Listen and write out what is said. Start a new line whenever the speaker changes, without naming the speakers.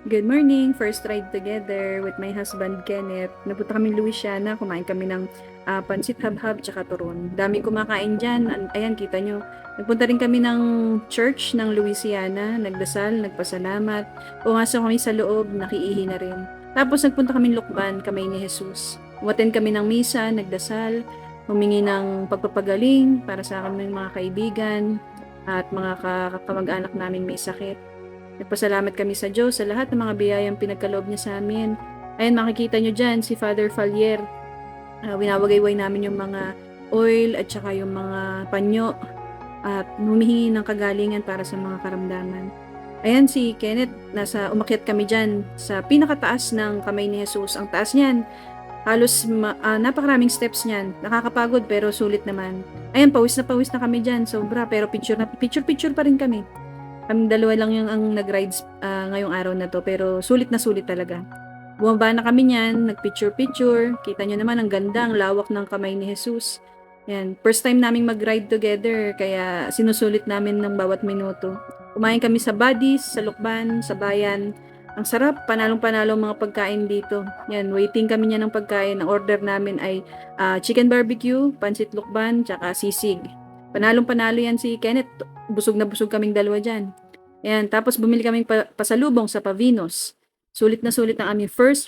Good morning! First ride together with my husband Kenneth. Napunta kami Louisiana, kumain kami ng pansit habhab tsaka turon. Dami kumakain dyan. Ayan, kita nyo. Nagpunta rin kami ng church ng Louisiana, nagdasal, nagpasalamat. Pumasok kami sa loob, nakiihi na rin. Tapos nagpunta kami Lukban, kamay ni Jesus. Umaten kami ng misa, nagdasal, humingi ng pagpapagaling para sa aming mga kaibigan at mga kamag-anak namin may sakit. Nagpasalamat kami sa Diyos sa lahat ng mga biyayang pinagkaloob niya sa amin. Ayan, makikita nyo dyan si Father Falier. Winawagayway namin yung mga oil at saka yung mga panyo at humihingi ng kagalingan para sa mga karamdaman. Ayan si Kenneth, umakyat kami dyan sa pinakataas ng kamay ni Jesus. Ang taas niyan, halos napakaraming steps niyan. Nakakapagod pero sulit naman. Ayan, pawis na kami dyan, sobra, pero picture pa rin kami. Kaming dalawa lang yung ang nag-rides ngayong araw na to, pero sulit na sulit talaga. Bumaba na kami niyan, nag-picture. Kita nyo naman, ang ganda, ang lawak ng kamay ni Jesus. Yan, first time naming mag-ride together, kaya sinusulit namin ng bawat minuto. Kumain kami sa Buddies, sa Lukban, sa Bayan. Ang sarap, panalong-panalo mga pagkain dito. Yan, waiting kami niya ng pagkain. Ang order namin ay chicken barbecue, pansit Lukban, tsaka sisig. Panalong-panalo yan si Kenneth. Busog na busog kaming dalawa dyan. Ayan, tapos bumili kaming pasalubong sa Pavinos. Sulit na sulit ang aming first